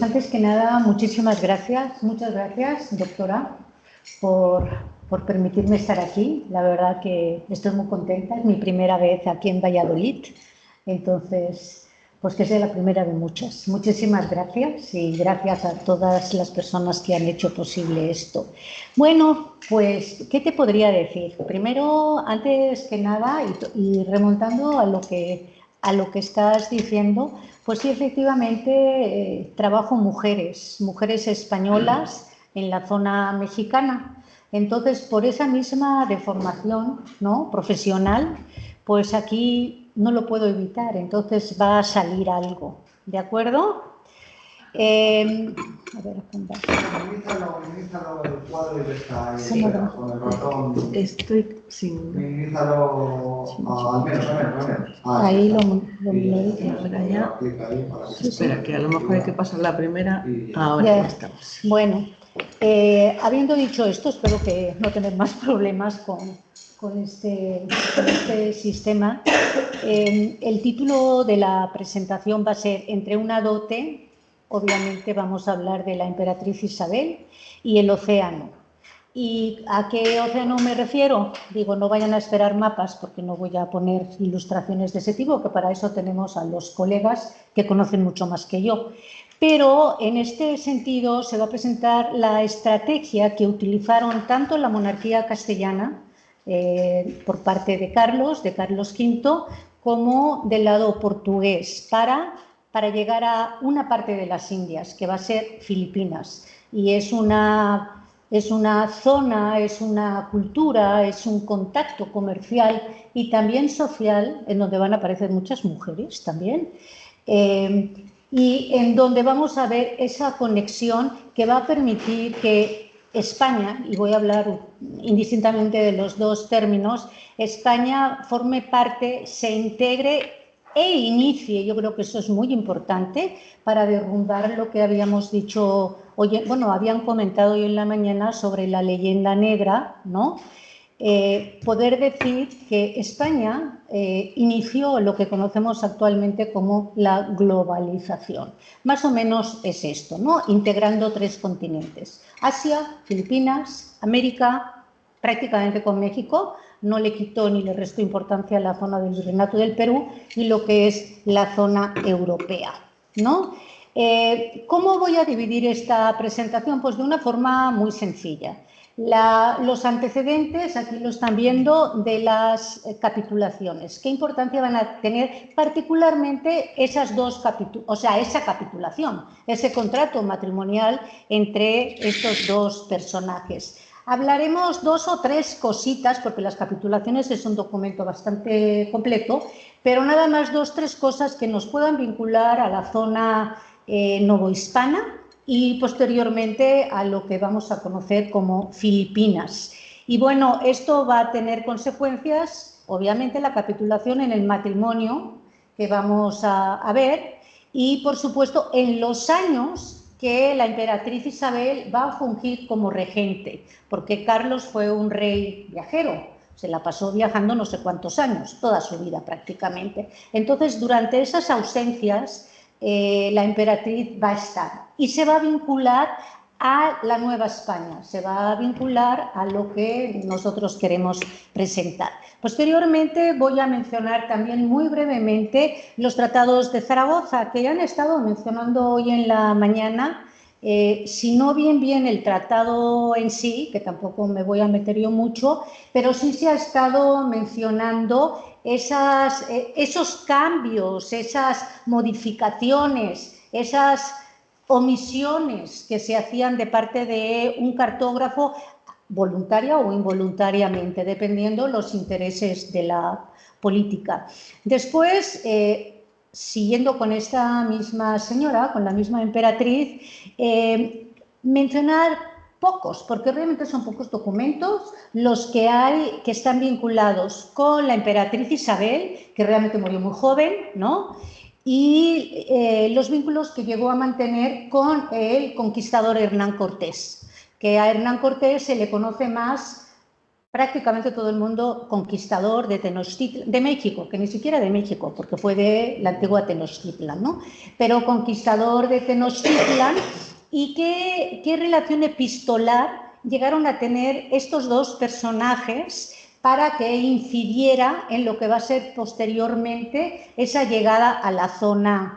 antes que nada, muchísimas gracias, muchas gracias, doctora, por permitirme estar aquí. La verdad que estoy muy contenta, es mi primera vez aquí en Valladolid, entonces, pues que sea la primera de muchas. Muchísimas gracias y gracias a todas las personas que han hecho posible esto. Bueno, pues, ¿qué te podría decir? Primero, antes que nada, y remontando a lo que estás diciendo, pues sí, efectivamente, trabajo mujeres españolas en la zona mexicana. Entonces, por esa misma deformación, ¿no?, profesional, pues aquí no lo puedo evitar, entonces va a salir algo, ¿de acuerdo? A ver, Minimízalo el cuadro y está ahí, con el ratón. Estoy sin... Minimízalo al menos. Ahí lo minorizo. Espera, que a lo mejor hay que pasar la primera. Ahora ya estamos. Bueno, habiendo dicho esto, espero que no tener más problemas con este sistema. El título de la presentación va a ser Entre una dote. Obviamente vamos a hablar de la emperatriz Isabel y el océano. ¿Y a qué océano me refiero? Digo, no vayan a esperar mapas porque no voy a poner ilustraciones de ese tipo, que para eso tenemos a los colegas que conocen mucho más que yo. Pero en este sentido se va a presentar la estrategia que utilizaron tanto la monarquía castellana por parte de Carlos V, como del lado portugués para llegar a una parte de las Indias, que va a ser Filipinas. Y es una zona, es una cultura, es un contacto comercial y también social, en donde van a aparecer muchas mujeres también, y en donde vamos a ver esa conexión que va a permitir que España, y voy a hablar indistintamente de los dos términos, España forme parte, se integre e inicie, yo creo que eso es muy importante para derrumbar lo que habíamos dicho hoy, bueno, habían comentado hoy en la mañana sobre la leyenda negra, ¿no? Poder decir que España inició lo que conocemos actualmente como la globalización. Más o menos es esto, ¿no? Integrando 3 continentes: Asia, Filipinas, América, prácticamente con México. No le quitó ni le restó importancia a la zona del Virreinato del Perú y lo que es la zona europea, ¿no? ¿Cómo voy a dividir esta presentación? Pues de una forma muy sencilla. Los antecedentes, aquí lo están viendo, de las capitulaciones. ¿Qué importancia van a tener particularmente esas dos esa capitulación, ese contrato matrimonial entre estos dos personajes? Hablaremos 2 o 3 cositas, porque las capitulaciones es un documento bastante completo, pero nada más 2 o 3 cosas que nos puedan vincular a la zona novohispana y posteriormente a lo que vamos a conocer como Filipinas. Y bueno, esto va a tener consecuencias, obviamente, la capitulación en el matrimonio que vamos a ver y, por supuesto, en los años que la emperatriz Isabel va a fungir como regente, porque Carlos fue un rey viajero, se la pasó viajando no sé cuántos años, toda su vida prácticamente. Entonces, durante esas ausencias, la emperatriz va a estar y se va a vincular a la Nueva España, se va a vincular a lo que nosotros queremos presentar. Posteriormente voy a mencionar también muy brevemente los tratados de Zaragoza, que ya han estado mencionando hoy en la mañana. Si no bien el tratado en sí, que tampoco me voy a meter yo mucho, pero sí se ha estado mencionando esos cambios, esas modificaciones, esas omisiones que se hacían de parte de un cartógrafo, voluntaria o involuntariamente, dependiendo los intereses de la política. Después, siguiendo con esta misma señora, con la misma emperatriz, mencionar pocos, porque realmente son pocos documentos los que hay que están vinculados con la emperatriz Isabel, que realmente murió muy joven, ¿no? Y los vínculos que llegó a mantener con el conquistador Hernán Cortés, que a Hernán Cortés se le conoce más prácticamente todo el mundo conquistador de Tenochtitlan, de México, que ni siquiera de México, porque fue de la antigua Tenochtitlan, ¿no? Pero conquistador de Tenochtitlan. ¿Y qué relación epistolar llegaron a tener estos dos personajes para que incidiera en lo que va a ser posteriormente esa llegada a la zona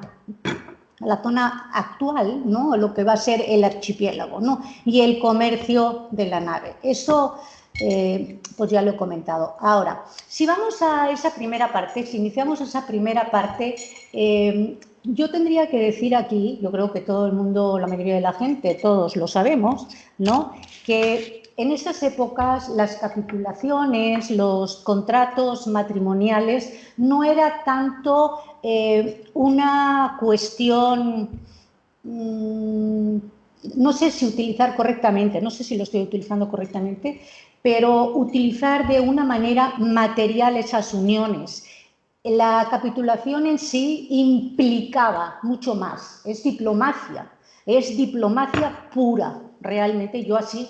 actual, ¿no? Lo que va a ser el archipiélago, ¿no? Y el comercio de la nave. Eso, pues ya lo he comentado. Ahora, si vamos a esa primera parte, si iniciamos esa primera parte, yo tendría que decir aquí, yo creo que todo el mundo, la mayoría de la gente, todos lo sabemos, ¿no? Que en esas épocas las capitulaciones, los contratos matrimoniales no era tanto una cuestión, no sé si utilizar correctamente, no sé si lo estoy utilizando correctamente, pero utilizar de una manera material esas uniones. La capitulación en sí implicaba mucho más, es diplomacia pura, realmente yo así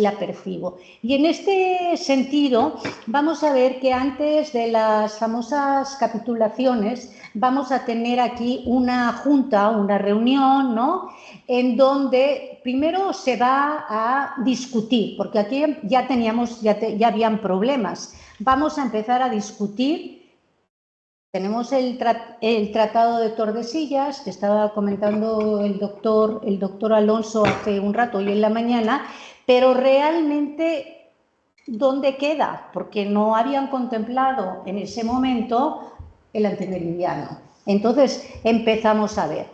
la percibo. Y en este sentido vamos a ver que antes de las famosas capitulaciones vamos a tener aquí una junta, una reunión, ¿no? En donde primero se va a discutir, porque aquí ya habían problemas. Vamos a empezar a discutir. Tenemos el Tratado de Tordesillas, que estaba comentando el doctor Alonso hace un rato, hoy en la mañana, pero realmente, ¿dónde queda? Porque no habían contemplado en ese momento el antemeridiano. Entonces, empezamos a ver.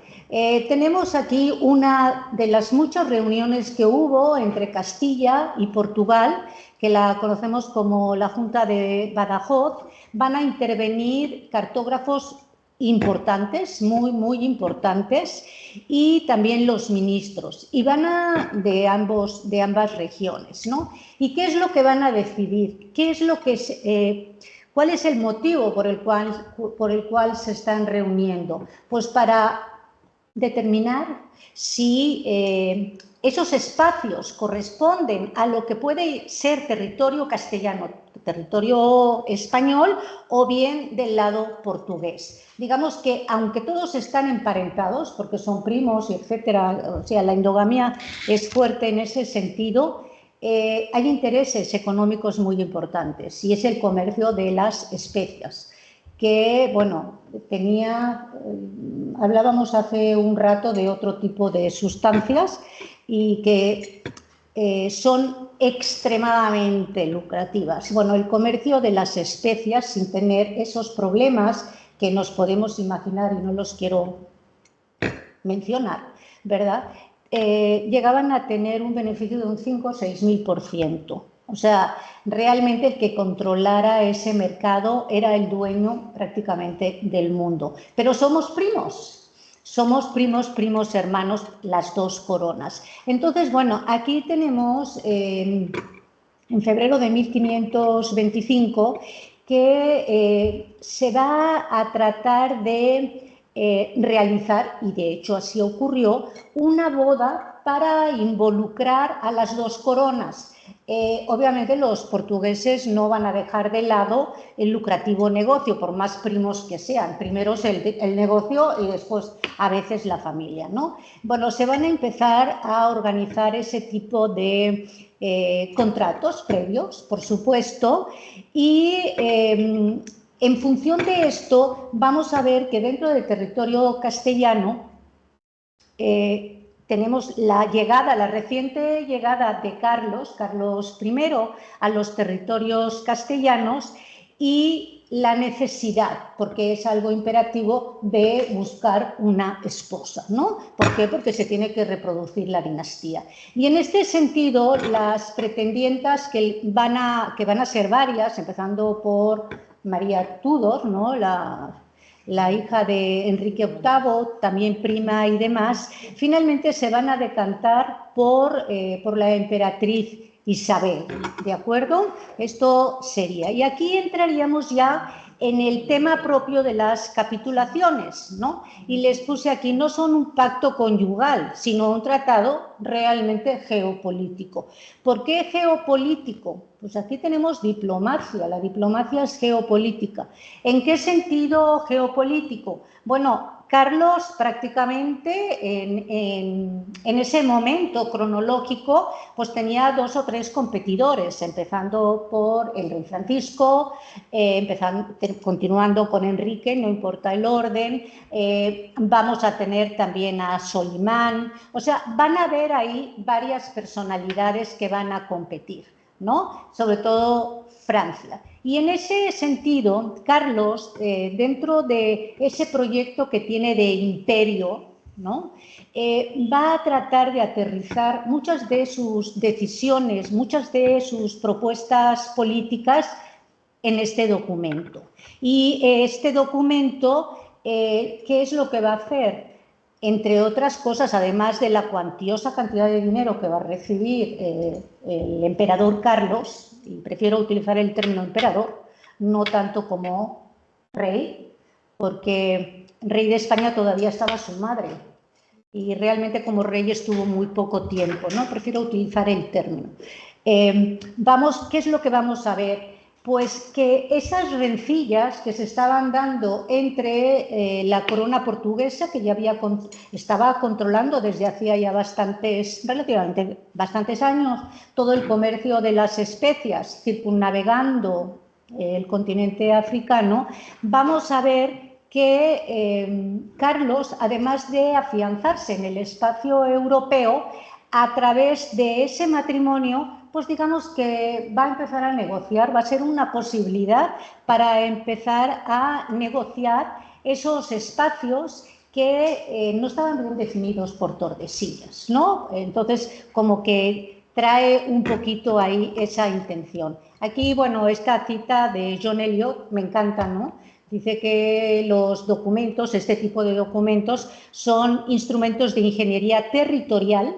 Tenemos aquí una de las muchas reuniones que hubo entre Castilla y Portugal, que la conocemos como la Junta de Badajoz. Van a intervenir cartógrafos importantes, muy importantes, y también los ministros, y de ambas regiones, ¿no? ¿Y qué es lo que van a decidir? ¿Cuál es el motivo por el cual se están reuniendo? Pues para determinar si esos espacios corresponden a lo que puede ser territorio castellano, territorio español, o bien del lado portugués. Digamos que aunque todos están emparentados, porque son primos, etcétera, o sea, la endogamia es fuerte en ese sentido, hay intereses económicos muy importantes, y es el comercio de las especias, que, bueno, hablábamos hace un rato de otro tipo de sustancias y que son extremadamente lucrativas. Bueno, el comercio de las especias, sin tener esos problemas que nos podemos imaginar, y no los quiero mencionar, ¿verdad? Llegaban a tener un beneficio de un 5 o 6.000%. O sea, realmente el que controlara ese mercado era el dueño prácticamente del mundo. Pero somos primos hermanos, las dos coronas. Entonces, bueno, aquí tenemos en febrero de 1525 que se va a tratar de realizar, y de hecho así ocurrió, una boda para involucrar a las dos coronas. Obviamente los portugueses no van a dejar de lado el lucrativo negocio, por más primos que sean. Primero es el negocio y después a veces la familia, ¿no? Bueno, se van a empezar a organizar ese tipo de contratos previos, por supuesto, y en función de esto vamos a ver que dentro del territorio castellano tenemos la reciente llegada de Carlos I a los territorios castellanos, y la necesidad, porque es algo imperativo, de buscar una esposa, ¿no? ¿Por qué? Porque se tiene que reproducir la dinastía. Y en este sentido, las pretendientas, que van a ser varias, empezando por María Tudor, ¿no? La hija de Enrique VIII, también prima y demás, finalmente se van a decantar por la emperatriz Isabel, ¿de acuerdo? Esto sería. Y aquí entraríamos ya en el tema propio de las capitulaciones, ¿no? Y les puse aquí, no son un pacto conyugal, sino un tratado realmente geopolítico. ¿Por qué geopolítico? Pues aquí tenemos diplomacia, la diplomacia es geopolítica. ¿En qué sentido geopolítico? Bueno, Carlos prácticamente en ese momento cronológico pues tenía 2 o 3 competidores, empezando por el rey Francisco, continuando con Enrique, no importa el orden, vamos a tener también a Solimán, o sea, van a haber ahí varias personalidades que van a competir, ¿no? Sobre todo Francia. Y en ese sentido, Carlos, dentro de ese proyecto que tiene de imperio, ¿no? Va a tratar de aterrizar muchas de sus decisiones, muchas de sus propuestas políticas en este documento. Y este documento, ¿qué es lo que va a hacer? Entre otras cosas, además de la cuantiosa cantidad de dinero que va a recibir el emperador Carlos, y prefiero utilizar el término emperador, no tanto como rey, porque rey de España todavía estaba su madre, y realmente como rey estuvo muy poco tiempo, ¿no? Prefiero utilizar el término. ¿Qué es lo que vamos a ver? Pues que esas rencillas que se estaban dando entre la corona portuguesa, que ya estaba controlando desde hacía ya relativamente bastantes años, todo el comercio de las especias, circunnavegando el continente africano, vamos a ver que Carlos, además de afianzarse en el espacio europeo, a través de ese matrimonio, pues digamos que va a empezar a negociar, va a ser una posibilidad para empezar a negociar esos espacios que no estaban bien definidos por Tordesillas, ¿no? Entonces, como que trae un poquito ahí esa intención. Aquí, bueno, esta cita de John Eliot me encanta, ¿no? Dice que los documentos, este tipo de documentos, son instrumentos de ingeniería territorial,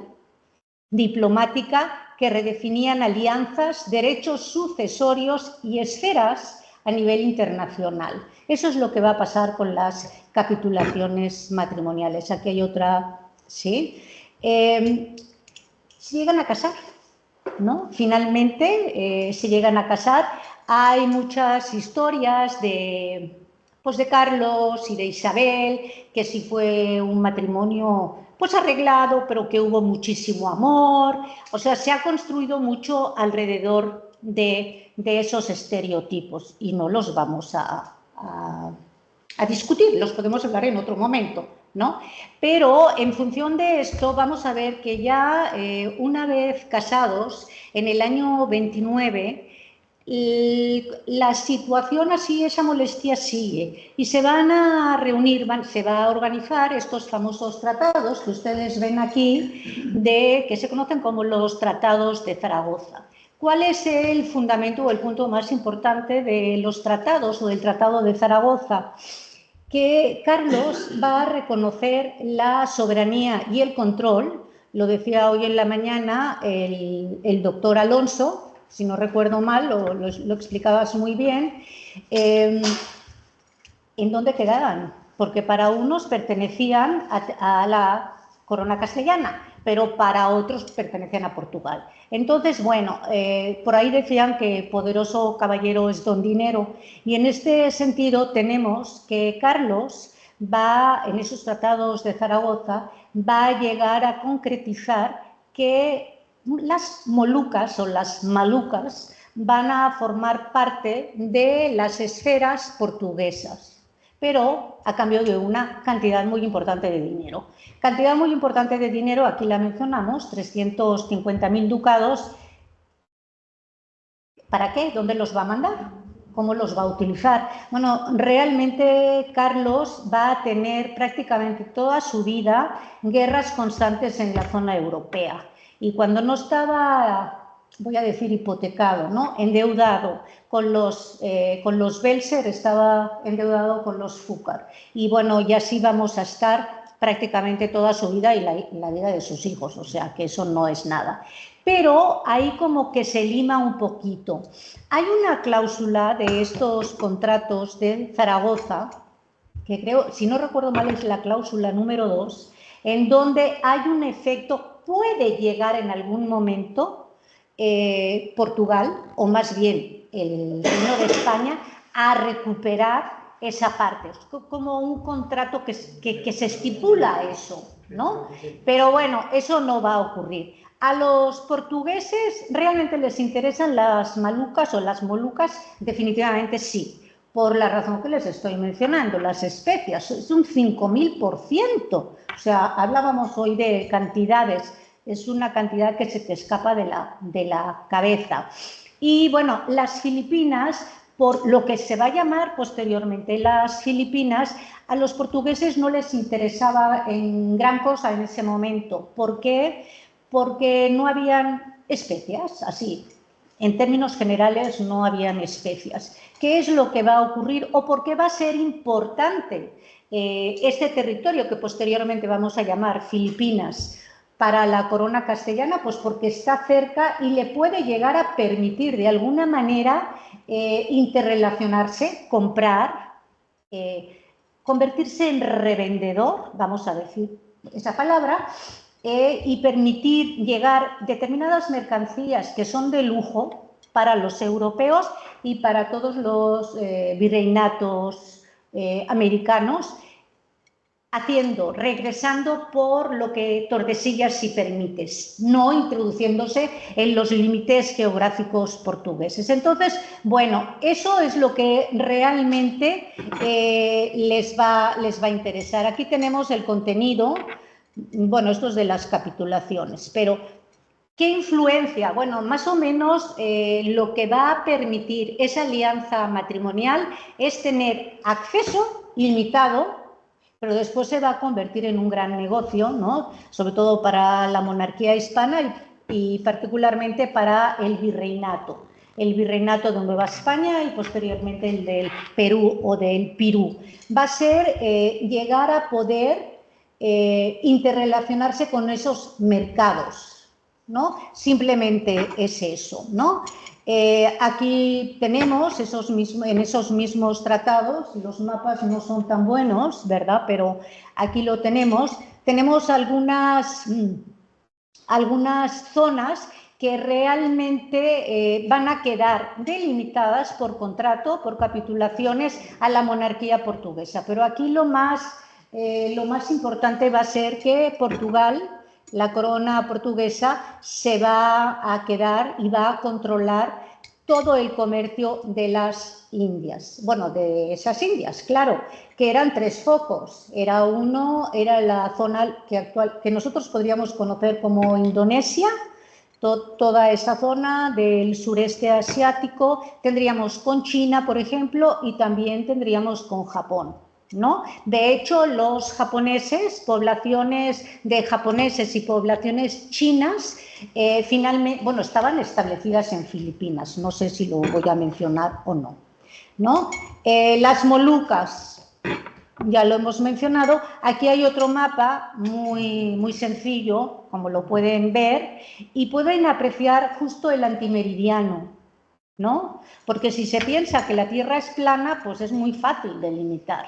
diplomática, que redefinían alianzas, derechos sucesorios y esferas a nivel internacional. Eso es lo que va a pasar con las capitulaciones matrimoniales. Aquí hay otra, ¿sí? Se llegan a casar, ¿no? Finalmente se llegan a casar. Hay muchas historias pues de Carlos y de Isabel, que sí fue un matrimonio pues arreglado, pero que hubo muchísimo amor. O sea, se ha construido mucho alrededor de esos estereotipos y no los vamos a discutir, los podemos hablar en otro momento, ¿no? Pero en función de esto vamos a ver que ya una vez casados, en el año 29, la situación así, esa molestia sigue y se van a reunir, se va a organizar estos famosos tratados que ustedes ven aquí, que se conocen como los tratados de Zaragoza. ¿Cuál es el fundamento o el punto más importante de los tratados o del tratado de Zaragoza? Que Carlos va a reconocer la soberanía y el control, lo decía hoy en la mañana el doctor Alonso, si no recuerdo mal, lo explicabas muy bien, ¿en dónde quedaban? Porque para unos pertenecían a la corona castellana, pero para otros pertenecían a Portugal. Entonces, bueno, por ahí decían que poderoso caballero es don dinero, y en este sentido tenemos que Carlos va, en esos tratados de Zaragoza, va a llegar a concretizar que las Molucas o las Malucas van a formar parte de las esferas portuguesas, pero a cambio de una cantidad muy importante de dinero. Cantidad muy importante de dinero, aquí la mencionamos, 350.000 ducados. ¿Para qué? ¿Dónde los va a mandar? ¿Cómo los va a utilizar? Bueno, realmente Carlos va a tener prácticamente toda su vida guerras constantes en la zona europea. Y cuando no estaba, voy a decir hipotecado, ¿no? Endeudado con los Belser, estaba endeudado con los Fúcar. Y bueno, y así vamos a estar prácticamente toda su vida y la vida de sus hijos, o sea que eso no es nada. Pero ahí como que se lima un poquito. Hay una cláusula de estos contratos de Zaragoza, que creo, si no recuerdo mal, es la cláusula número 2, en donde hay un efecto, puede llegar en algún momento Portugal, o más bien el Reino de España, a recuperar esa parte. Es como un contrato que se estipula eso, ¿no? Pero bueno, eso no va a ocurrir. A los portugueses realmente les interesan las Malucas o las Molucas, definitivamente sí, por la razón que les estoy mencionando, las especias, es un 5000%. O sea, hablábamos hoy de cantidades, es una cantidad que se te escapa de la cabeza. Y bueno, las Filipinas, por lo que se va a llamar posteriormente las Filipinas, a los portugueses no les interesaba en gran cosa en ese momento. ¿Por qué? Porque no habían especias, así. En términos generales no habían especias. ¿Qué es lo que va a ocurrir o por qué va a ser importante este territorio que posteriormente vamos a llamar Filipinas para la corona castellana? Pues porque está cerca y le puede llegar a permitir de alguna manera interrelacionarse, comprar, convertirse en revendedor, vamos a decir esa palabra, y permitir llegar determinadas mercancías que son de lujo para los europeos y para todos los virreinatos americanos, regresando por lo que Tordesillas sí permites, no introduciéndose en los límites geográficos portugueses. Entonces, bueno, eso es lo que realmente les va a interesar. Aquí tenemos el contenido, bueno, esto es de las capitulaciones, pero ¿qué influencia? Bueno, más o menos lo que va a permitir esa alianza matrimonial es tener acceso limitado, pero después se va a convertir en un gran negocio, ¿no? Sobre todo para la monarquía hispana y particularmente para el virreinato de Nueva España y posteriormente el del Perú o del Pirú. Va a ser llegar a poder interrelacionarse con esos mercados, ¿no? Simplemente es eso, ¿no? Aquí tenemos en esos mismos tratados, los mapas no son tan buenos, ¿verdad? Pero aquí lo tenemos. Tenemos algunas zonas que realmente van a quedar delimitadas por contrato, por capitulaciones a la monarquía portuguesa. Pero aquí lo más importante va a ser que Portugal, la corona portuguesa, se va a quedar y va a controlar todo el comercio de las Indias. Bueno, de esas Indias, claro, que eran tres focos. Era la zona que nosotros podríamos conocer como Indonesia, toda esa zona del sureste asiático, tendríamos con China, por ejemplo, y también tendríamos con Japón, ¿no? De hecho, los japoneses, poblaciones de japoneses y poblaciones chinas, finalmente, bueno, estaban establecidas en Filipinas, no sé si lo voy a mencionar o no, ¿no? Las Molucas, ya lo hemos mencionado. Aquí hay otro mapa muy sencillo, como lo pueden ver, y pueden apreciar justo el antimeridiano, ¿no? Porque si se piensa que la Tierra es plana, pues es muy fácil delimitar,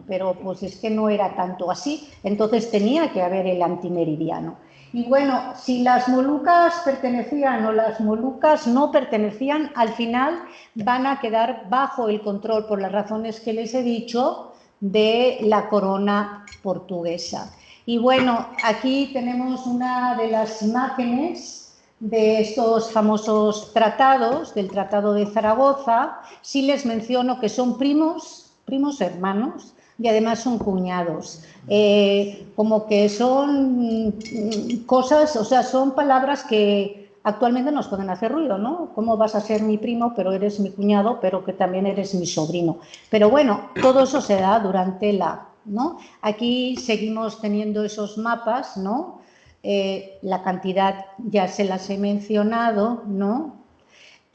pero pues es que no era tanto así, entonces tenía que haber el antimeridiano. Y bueno, si las Molucas pertenecían o las Molucas no pertenecían, al final van a quedar bajo el control, por las razones que les he dicho, de la corona portuguesa. Y bueno, aquí tenemos una de las imágenes de estos famosos tratados, del Tratado de Zaragoza. Sí les menciono que son primos hermanos, y además son cuñados. Como que son cosas, o sea, son palabras que actualmente nos pueden hacer ruido, ¿no? ¿Cómo vas a ser mi primo, pero eres mi cuñado, pero que también eres mi sobrino? Pero bueno, todo eso se da durante ¿no? Aquí seguimos teniendo esos mapas, ¿no? La cantidad ya se las he mencionado, ¿no?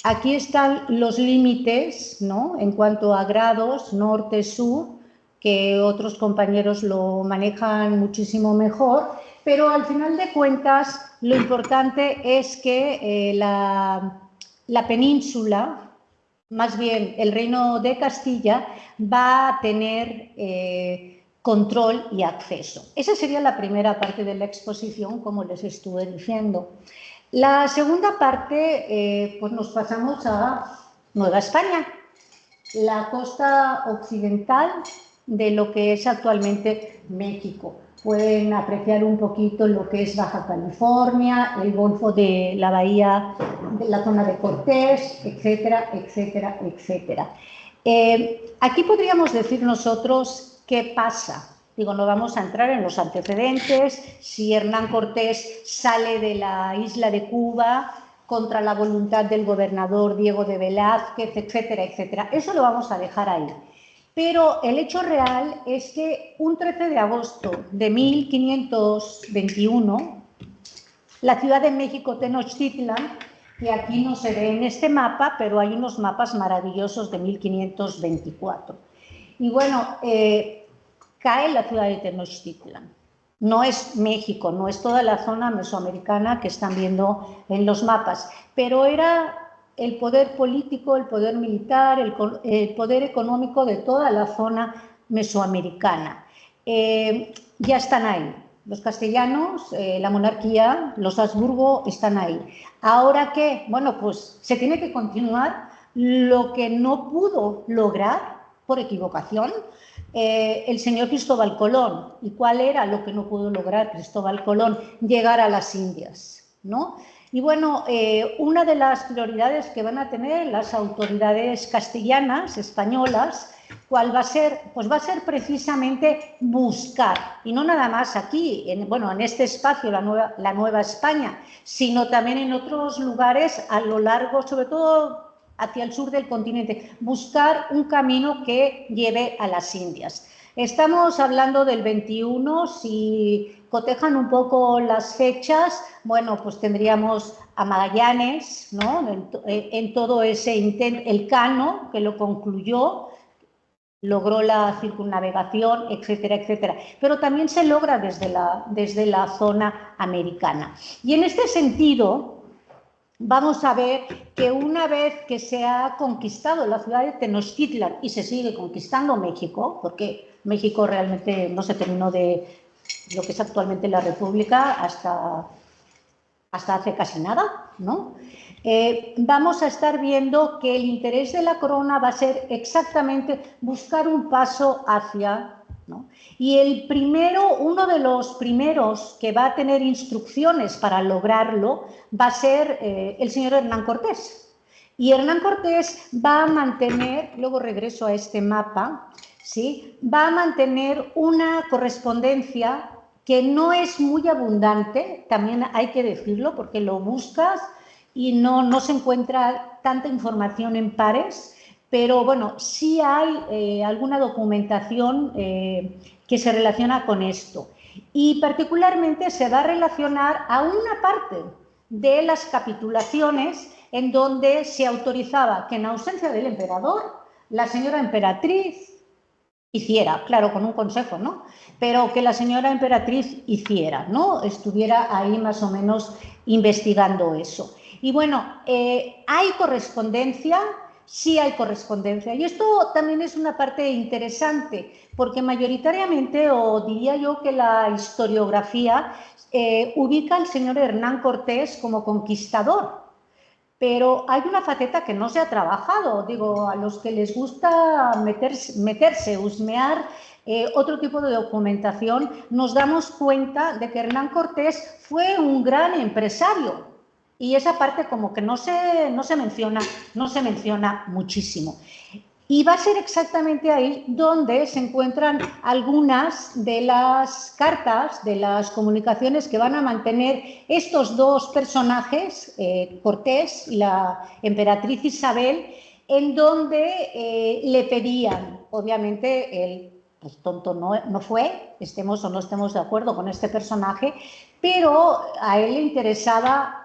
Aquí están los límites, ¿no? En cuanto a grados, norte-sur, que otros compañeros lo manejan muchísimo mejor, pero al final de cuentas lo importante es que la península, más bien el Reino de Castilla, va a tener control y acceso. Esa sería la primera parte de la exposición, como les estuve diciendo. La segunda parte, pues nos pasamos a Nueva España, la costa occidental de lo que es actualmente México. Pueden apreciar un poquito lo que es Baja California, el Golfo de la Bahía, de la zona de Cortés, etcétera, etcétera, etcétera. Aquí podríamos decir nosotros qué pasa. Digo, no vamos a entrar en los antecedentes, si Hernán Cortés sale de la isla de Cuba contra la voluntad del gobernador Diego de Velázquez, etcétera, etcétera. Eso lo vamos a dejar ahí. Pero el hecho real es que un 13 de agosto de 1521, la Ciudad de México, Tenochtitlan, que aquí no se ve en este mapa, pero hay unos mapas maravillosos de 1524. Y bueno, cae la ciudad de Tenochtitlan. No es México, no es toda la zona mesoamericana que están viendo en los mapas, pero era el poder político, el poder militar, el poder económico de toda la zona mesoamericana. Ya están ahí. Los castellanos, la monarquía, los Habsburgo están ahí. ¿Ahora qué? Bueno, pues se tiene que continuar lo que no pudo lograr por equivocación el señor Cristóbal Colón. ¿Y cuál era lo que no pudo lograr Cristóbal Colón? Llegar a las Indias, ¿no? Y bueno, una de las prioridades que van a tener las autoridades castellanas, españolas, ¿cuál va a ser? Pues va a ser precisamente buscar, y no nada más aquí, en este espacio, la Nueva España, sino también en otros lugares a lo largo, sobre todo hacia el sur del continente, buscar un camino que lleve a las Indias. Estamos hablando del 21, si cotejan un poco las fechas, bueno, pues tendríamos a Magallanes, ¿no? En todo ese intento, el Cano, que lo concluyó, logró la circunnavegación, etcétera, etcétera. Pero también se logra desde la zona americana. Y en este sentido, vamos a ver que una vez que se ha conquistado la ciudad de Tenochtitlan y se sigue conquistando México, porque México realmente no se terminó de lo que es actualmente la República hasta hace casi nada, ¿no? Vamos a estar viendo que el interés de la corona va a ser exactamente buscar un paso hacia, ¿no? Y uno de los primeros que va a tener instrucciones para lograrlo va a ser el señor Hernán Cortés. Y Hernán Cortés va a mantener, luego regreso a este mapa, ¿sí? Va a mantener una correspondencia que no es muy abundante, también hay que decirlo, porque lo buscas y no se encuentra tanta información en pares, pero bueno, sí hay alguna documentación que se relaciona con esto. Y particularmente se va a relacionar a una parte de las capitulaciones en donde se autorizaba que en ausencia del emperador, la señora emperatriz hiciera, claro, con un consejo, ¿no? Pero que la señora emperatriz hiciera, ¿no? Estuviera ahí más o menos investigando eso. Y bueno, ¿hay correspondencia? Sí hay correspondencia. Y esto también es una parte interesante, porque mayoritariamente, o diría yo que la historiografía, ubica al señor Hernán Cortés como conquistador. Pero hay una faceta que no se ha trabajado, digo, a los que les gusta meterse, husmear otro tipo de documentación, nos damos cuenta de que Hernán Cortés fue un gran empresario y esa parte como que no se menciona muchísimo. Y va a ser exactamente ahí donde se encuentran algunas de las cartas, de las comunicaciones que van a mantener estos dos personajes, Cortés y la emperatriz Isabel, en donde le pedían, obviamente él, pues tonto no fue, estemos o no estemos de acuerdo con este personaje, pero a él le interesaba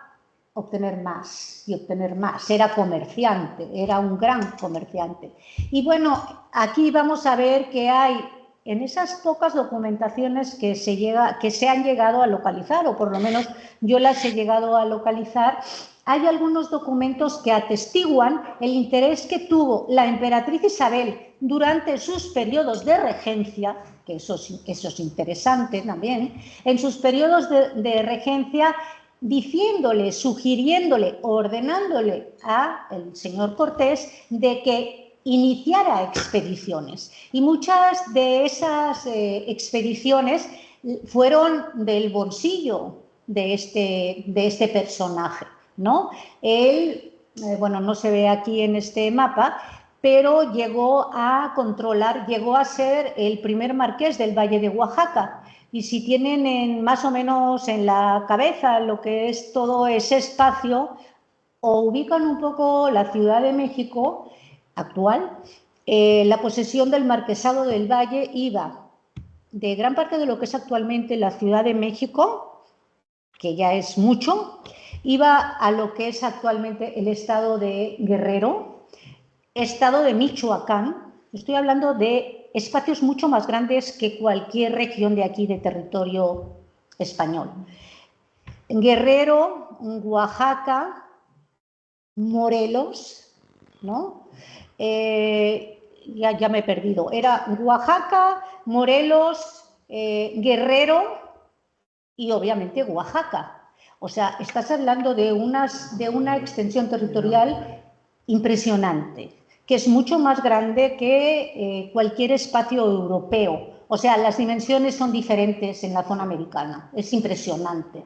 obtener más y obtener más. Era comerciante, era un gran comerciante. Y bueno, aquí vamos a ver que hay en esas pocas documentaciones que se han llegado a localizar, o por lo menos yo las he llegado a localizar, hay algunos documentos que atestiguan el interés que tuvo la emperatriz Isabel durante sus periodos de regencia, que eso es interesante también, en sus periodos de regencia, diciéndole, sugiriéndole, ordenándole al señor Cortés de que iniciara expediciones. Y muchas de esas expediciones fueron del bolsillo de este personaje, ¿no? Él, bueno, no se ve aquí en este mapa, pero llegó a controlar, llegó a ser el primer marqués del Valle de Oaxaca. Y si tienen más o menos en la cabeza lo que es todo ese espacio, o ubican un poco la Ciudad de México actual, la posesión del Marquesado del Valle iba de gran parte de lo que es actualmente la Ciudad de México, que ya es mucho, iba a lo que es actualmente el estado de Guerrero, estado de Michoacán. Estoy hablando de espacios mucho más grandes que cualquier región de aquí de territorio español. Guerrero, Oaxaca, Morelos, ¿no? Ya me he perdido. Era Oaxaca, Morelos, Guerrero y obviamente Oaxaca. O sea, estás hablando de una extensión territorial impresionante, que es mucho más grande que cualquier espacio europeo. O sea, las dimensiones son diferentes en la zona americana, es impresionante.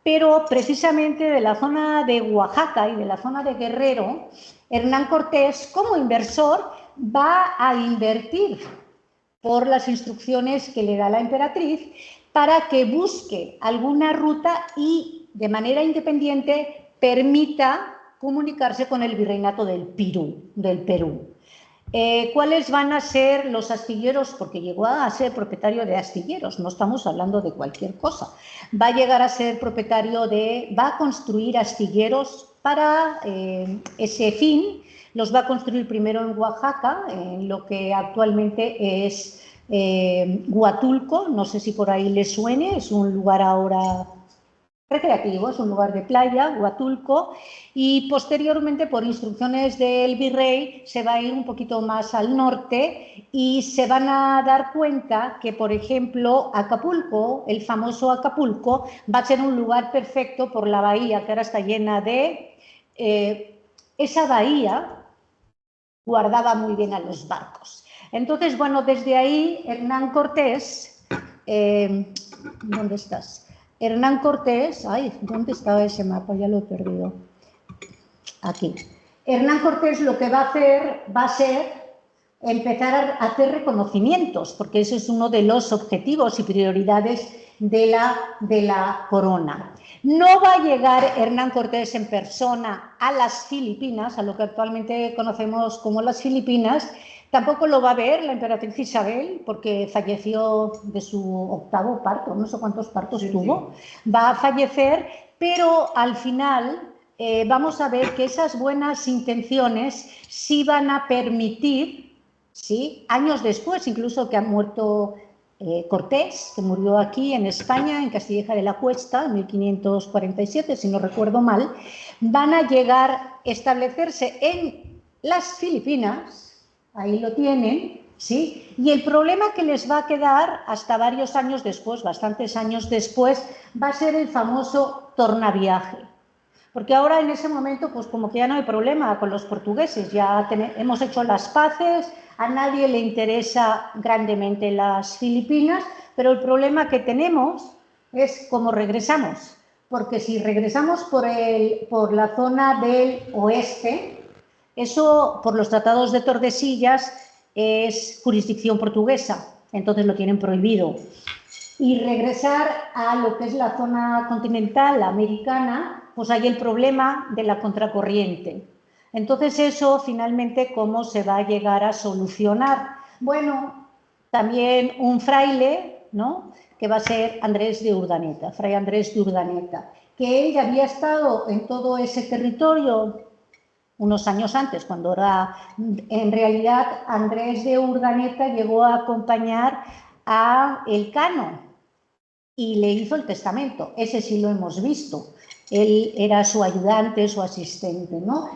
Pero precisamente de la zona de Oaxaca y de la zona de Guerrero, Hernán Cortés, como inversor, va a invertir por las instrucciones que le da la emperatriz para que busque alguna ruta y de manera independiente permita comunicarse con el virreinato del Perú. ¿Cuáles van a ser los astilleros? Porque llegó a ser propietario de astilleros, no estamos hablando de cualquier cosa. Va a llegar a ser propietario va a construir astilleros para ese fin. Los va a construir primero en Oaxaca, en lo que actualmente es Huatulco, no sé si por ahí les suene, es un lugar ahora recreativo, es un lugar de playa, Huatulco, y posteriormente por instrucciones del virrey se va a ir un poquito más al norte y se van a dar cuenta que, por ejemplo, Acapulco, el famoso Acapulco, va a ser un lugar perfecto por la bahía que ahora está llena de... esa bahía guardaba muy bien a los barcos. Entonces, bueno, desde ahí Hernán Cortés, ¿dónde estás? Hernán Cortés, ay, ¿dónde estaba ese mapa? Ya lo he perdido. Aquí. Hernán Cortés lo que va a ser empezar a hacer reconocimientos, porque ese es uno de los objetivos y prioridades de la corona. No va a llegar Hernán Cortés en persona a las Filipinas, a lo que actualmente conocemos como las Filipinas. Tampoco lo va a ver la emperatriz Isabel, porque falleció de su 8º parto, no sé cuántos partos tuvo. Va a fallecer, pero al final vamos a ver que esas buenas intenciones sí van a permitir, ¿sí?, años después, incluso que ha muerto Cortés, que murió aquí en España, en Castilleja de la Cuesta, en 1547, si no recuerdo mal, van a llegar a establecerse en las Filipinas. Ahí lo tienen, ¿sí? Y el problema que les va a quedar hasta varios años después, bastantes años después, va a ser el famoso tornaviaje. Porque ahora en ese momento, pues como que ya no hay problema con los portugueses, ya hemos hecho las paces, a nadie le interesa grandemente las Filipinas, pero el problema que tenemos es cómo regresamos. Porque si regresamos por la zona del oeste, eso, por los tratados de Tordesillas, es jurisdicción portuguesa, entonces lo tienen prohibido. Y regresar a lo que es la zona continental americana, pues hay el problema de la contracorriente. Entonces eso, finalmente, ¿cómo se va a llegar a solucionar? Bueno, también un fraile, ¿no?, que va a ser Andrés de Urdaneta, Fray Andrés de Urdaneta, que él ya había estado en todo ese territorio unos años antes, cuando era, en realidad, Andrés de Urdaneta llegó a acompañar a Elcano y le hizo el testamento. Ese sí lo hemos visto. Él era su ayudante, su asistente, ¿no?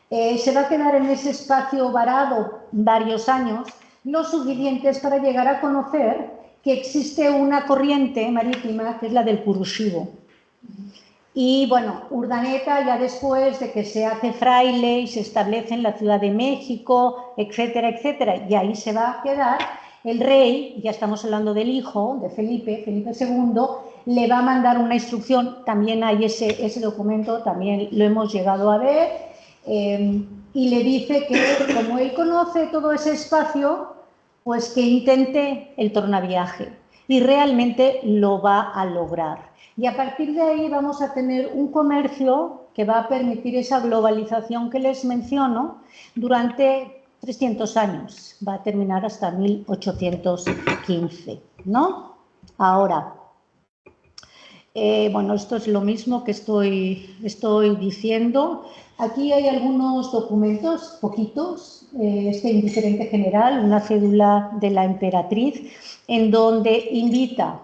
Se va a quedar en ese espacio varado varios años, lo suficientes para llegar a conocer que existe una corriente marítima que es la del Kurushibo. Y bueno, Urdaneta ya después de que se hace fraile y se establece en la Ciudad de México, etcétera, etcétera, y ahí se va a quedar, el rey, ya estamos hablando del hijo de Felipe, Felipe II, le va a mandar una instrucción, también hay ese documento, también lo hemos llegado a ver, y le dice que como él conoce todo ese espacio, pues que intente el tornaviaje, y realmente lo va a lograr. Y a partir de ahí vamos a tener un comercio que va a permitir esa globalización que les menciono durante 300 años. Va a terminar hasta 1815, ¿no? Ahora, bueno, esto es lo mismo que estoy diciendo. Aquí hay algunos documentos, poquitos, este indiferente general, una cédula de la emperatriz, en donde invita,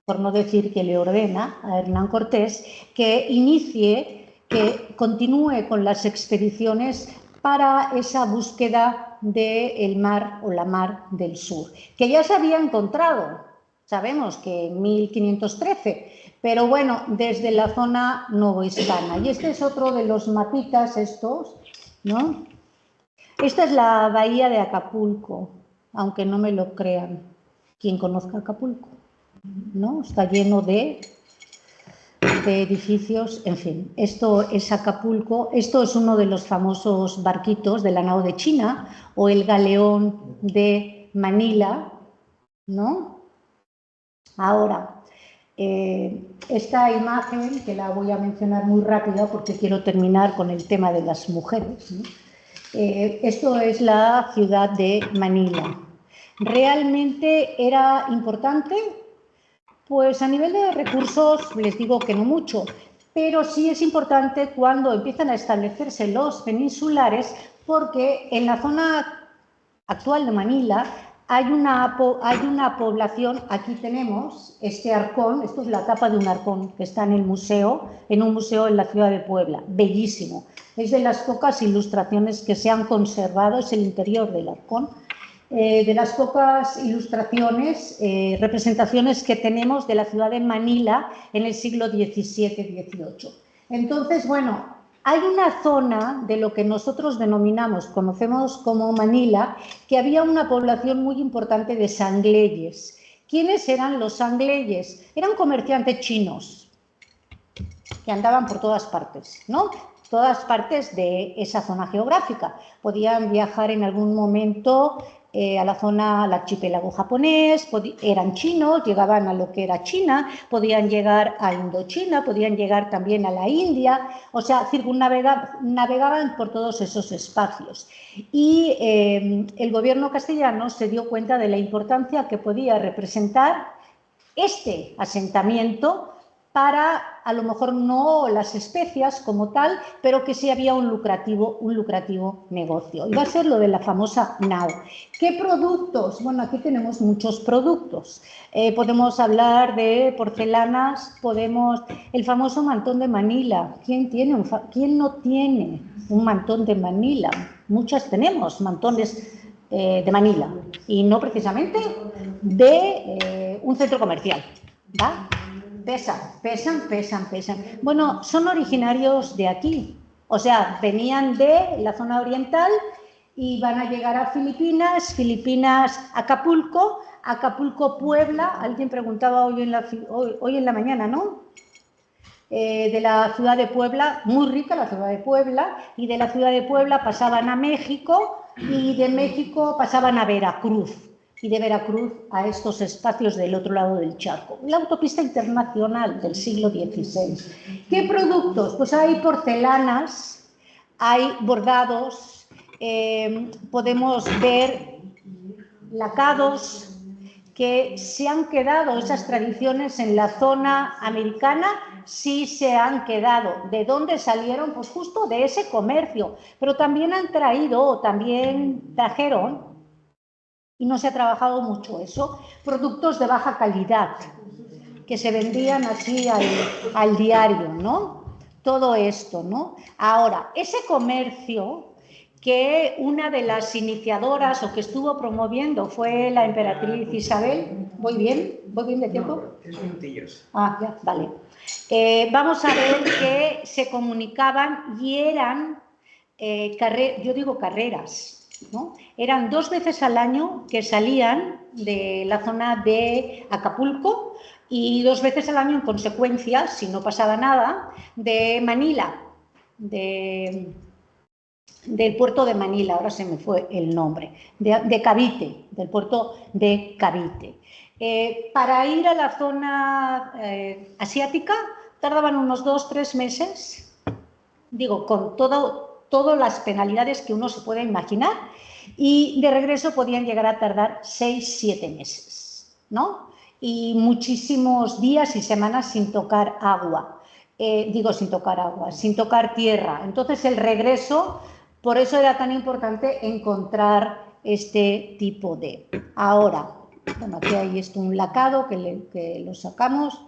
por no decir que le ordena a Hernán Cortés, que inicie, que continúe con las expediciones para esa búsqueda del mar o la mar del sur, que ya se había encontrado, sabemos que en 1513, pero bueno, desde la zona novohispana. Y este es otro de los mapitas estos, ¿no? Esta es la bahía de Acapulco, aunque no me lo crean, quien conozca Acapulco, ¿no? Está lleno de edificios, en fin, esto es Acapulco, esto es uno de los famosos barquitos de la nao de China o el galeón de Manila, ¿no? Ahora, esta imagen, que la voy a mencionar muy rápida porque quiero terminar con el tema de las mujeres, ¿no? Esto es la ciudad de Manila. ¿Realmente era importante? Pues a nivel de recursos les digo que no mucho, pero sí es importante cuando empiezan a establecerse los peninsulares, porque en la zona actual de Manila hay una población, aquí tenemos este arcón, esto es la tapa de un arcón que está en el museo, en un museo en la ciudad de Puebla, bellísimo. Es de las pocas ilustraciones que se han conservado, es el interior del arcón. De las pocas ilustraciones, representaciones que tenemos de la ciudad de Manila en el siglo XVII-XVIII. Entonces, bueno, hay una zona de lo que nosotros conocemos como Manila, que había una población muy importante de sangleyes. ¿Quiénes eran los sangleyes? Eran comerciantes chinos que andaban por todas partes, ¿no? Todas partes de esa zona geográfica. Podían viajar en algún momento a la zona, al archipiélago japonés, eran chinos, llegaban a lo que era China, podían llegar a Indochina, podían llegar también a la India, o sea, navegaban por todos esos espacios. Y el gobierno castellano se dio cuenta de la importancia que podía representar este asentamiento para, a lo mejor no las especias como tal, pero que sí había un lucrativo negocio. Y va a ser lo de la famosa nao. ¿Qué productos? Bueno, aquí tenemos muchos productos. Podemos hablar de porcelanas, el famoso mantón de Manila. ¿Quién no tiene un mantón de Manila? Muchas tenemos mantones de Manila, y no precisamente de un centro comercial, ¿va? Pesan. Bueno, son originarios de aquí, o sea, venían de la zona oriental y van a llegar a Filipinas, Acapulco, Puebla. Alguien preguntaba hoy en la mañana, ¿no? De la ciudad de Puebla, muy rica la ciudad de Puebla, y de la ciudad de Puebla pasaban a México, y de México pasaban a Veracruz, y de Veracruz a estos espacios del otro lado del charco. La autopista internacional del siglo XVI. ¿Qué productos? Pues hay porcelanas, hay bordados, podemos ver lacados, que se han quedado, esas tradiciones en la zona americana sí se han quedado. ¿De dónde salieron? Pues justo de ese comercio, pero también trajeron, y no se ha trabajado mucho eso, productos de baja calidad, que se vendían así al diario, ¿no? Todo esto, ¿no? Ahora, ese comercio que una de las iniciadoras o que estuvo promoviendo fue la emperatriz Isabel. ¿Voy bien? ¿Voy bien de tiempo? No, 3 minutillos. Ah, ya, vale. Vamos a ver que se comunicaban y eran, yo digo carreras, ¿no? Eran 2 veces al año que salían de la zona de Acapulco y 2 veces al año en consecuencia, si no pasaba nada, de Manila, del puerto de Manila, ahora se me fue el nombre, de Cavite, del puerto de Cavite. Para ir a la zona asiática tardaban unos 2-3 meses, digo, con todas las penalidades que uno se puede imaginar, y de regreso podían llegar a tardar 6-7 meses, ¿no? Y muchísimos días y semanas sin tocar agua, sin tocar tierra. Entonces el regreso, por eso era tan importante encontrar este tipo de... Ahora, bueno, aquí hay un lacado que lo sacamos.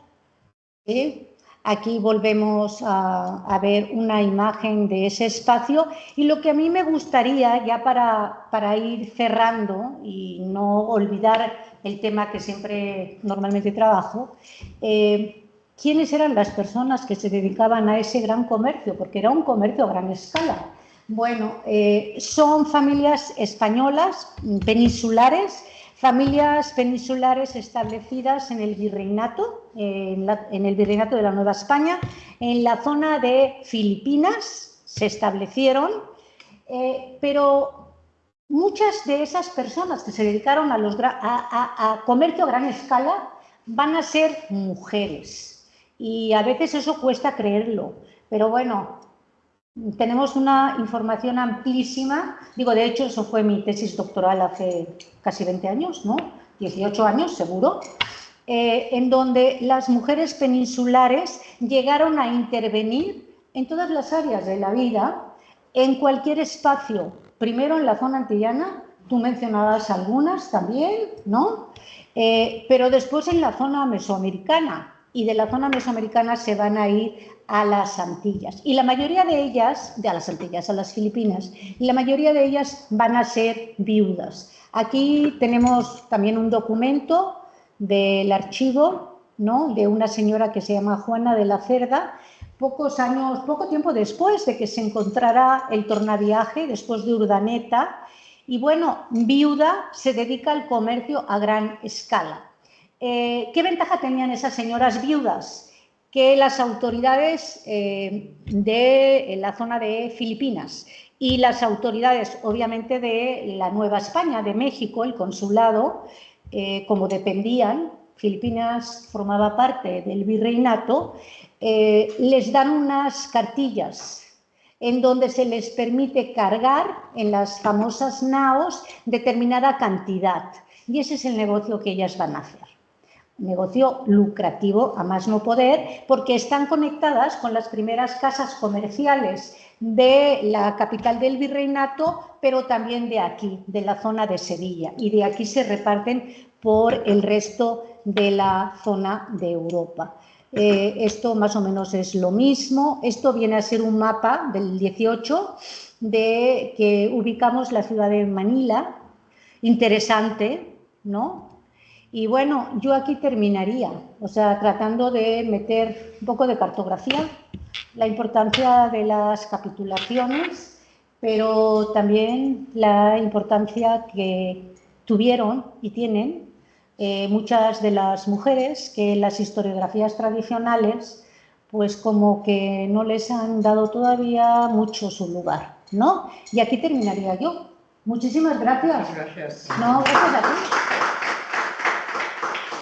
Aquí volvemos a ver una imagen de ese espacio y lo que a mí me gustaría, ya para ir cerrando y no olvidar el tema que siempre normalmente trabajo, ¿quiénes eran las personas que se dedicaban a ese gran comercio? Porque era un comercio a gran escala. Bueno, son familias españolas, peninsulares, establecidas en el virreinato, en el virreinato de la Nueva España, en la zona de Filipinas se establecieron, pero muchas de esas personas que se dedicaron a comercio a gran escala van a ser mujeres y a veces eso cuesta creerlo, pero bueno, tenemos una información amplísima, de hecho eso fue mi tesis doctoral hace casi 20 años, ¿no? 18 años seguro, en donde las mujeres peninsulares llegaron a intervenir en todas las áreas de la vida, en cualquier espacio, primero en la zona antillana, tú mencionabas algunas también, ¿no? Pero después en la zona mesoamericana, y de la zona mesoamericana se van a ir a las Antillas. Y la mayoría de ellas, a las Antillas, a las Filipinas, y la mayoría de ellas van a ser viudas. Aquí tenemos también un documento del archivo, ¿no?, de una señora que se llama Juana de la Cerda, poco tiempo después de que se encontrara el tornaviaje, después de Urdaneta, y bueno, viuda, se dedica al comercio a gran escala. ¿Qué ventaja tenían esas señoras viudas? Que las autoridades de la zona de Filipinas y las autoridades, obviamente, de la Nueva España, de México, el consulado, como dependían, Filipinas formaba parte del virreinato, les dan unas cartillas en donde se les permite cargar en las famosas naos determinada cantidad. Y ese es el negocio que ellas van a hacer. Negocio lucrativo a más no poder, porque están conectadas con las primeras casas comerciales de la capital del virreinato, pero también de aquí, de la zona de Sevilla, y de aquí se reparten por el resto de la zona de Europa. Esto más o menos es lo mismo. Esto viene a ser un mapa del 18 de que ubicamos la ciudad de Manila, interesante, ¿no? Y bueno, yo aquí terminaría, tratando de meter un poco de cartografía, la importancia de las capitulaciones, pero también la importancia que tuvieron y tienen muchas de las mujeres que en las historiografías tradicionales, pues como que no les han dado todavía mucho su lugar, ¿no? Y aquí terminaría yo. Muchísimas gracias. Gracias. No, gracias a ti.